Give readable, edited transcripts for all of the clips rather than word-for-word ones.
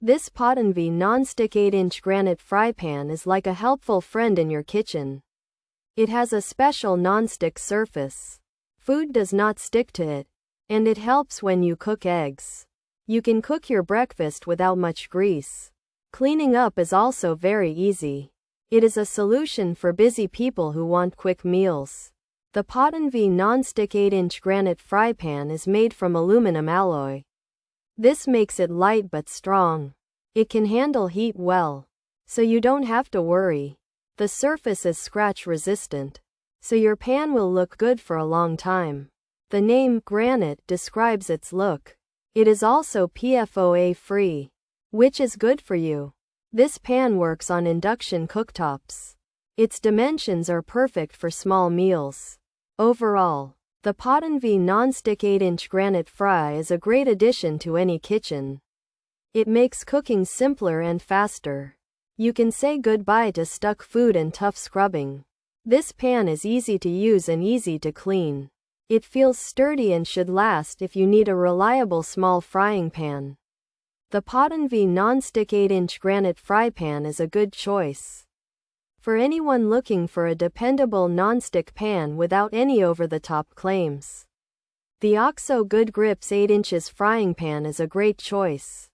This Potinv Nonstick 8-inch granite fry pan is like a helpful friend in your kitchen. It has a special non-stick surface. Food does not stick to it, and it helps when you cook eggs. You can cook your breakfast without much grease. Cleaning up is also very easy. It is a solution for busy people who want quick meals. The Potinv Nonstick 8-inch granite fry pan is made from aluminum alloy. This makes it light but strong. It can handle heat well, so you don't have to worry. The surface is scratch resistant, so your pan will look good for a long time. The name granite describes its look. It is also PFOA free, which is good for you. This pan works on induction cooktops. Its dimensions are perfect for small meals. Overall, the Potinv Nonstick 8-inch granite fry is a great addition to any kitchen. It makes cooking simpler and faster. You can say goodbye to stuck food and tough scrubbing. This pan is easy to use and easy to clean. It feels sturdy and should last if you need a reliable small frying pan. The Potinv Nonstick 8-inch granite fry pan is a good choice for anyone looking for a dependable nonstick pan without any over-the-top claims. The OXO Good Grips 8 inches frying pan is a great choice.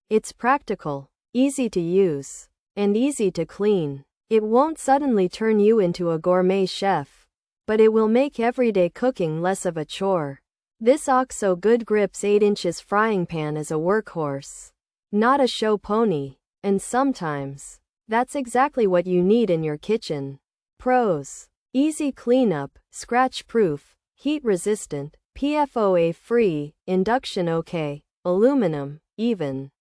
It's practical, easy to use, and easy to clean. It won't suddenly turn you into a gourmet chef, but it will make everyday cooking less of a chore. This OXO Good Grips 8 inches frying pan is a workhorse, not a show pony, and sometimes that's exactly what you need in your kitchen. Pros: easy cleanup, scratch-proof, heat-resistant, PFOA-free, induction okay, aluminum, even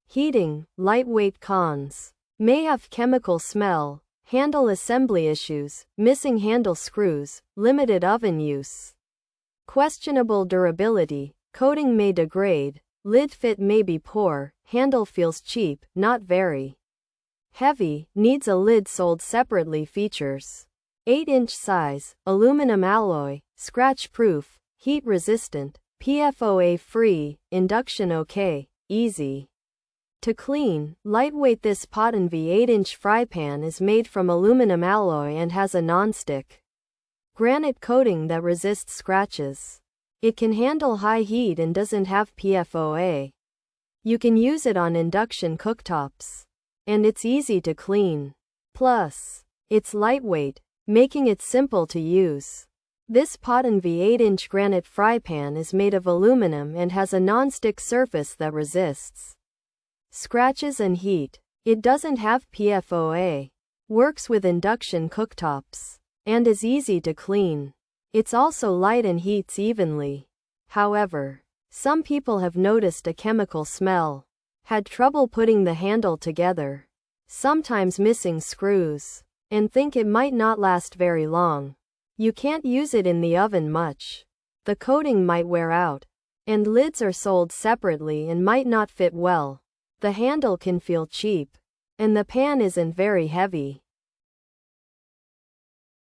heating, lightweight. Cons: may have chemical smell, handle assembly issues, missing handle screws, limited oven use. Questionable durability, coating may degrade, lid fit may be poor, handle feels cheap, not very heavy, needs a lid sold separately. Features: 8-inch size, aluminum alloy, scratch-proof, heat-resistant, PFOA-free, induction okay, easy to clean, lightweight. This Potinv 8-inch fry pan is made from aluminum alloy and has a non-stick granite coating that resists scratches. It can handle high heat and doesn't have PFOA. You can use it on induction cooktops, and it's easy to clean. Plus, it's lightweight, making it simple to use. This Potinv 8-inch granite fry pan is made of aluminum and has a non-stick surface that resists scratches and heat. It doesn't have PFOA, works with induction cooktops, and is easy to clean. It's also light and heats evenly. However, some people have noticed a chemical smell, had trouble putting the handle together, sometimes missing screws, and think it might not last very long. You can't use it in the oven much. The coating might wear out, and lids are sold separately and might not fit well. The handle can feel cheap, and the pan isn't very heavy.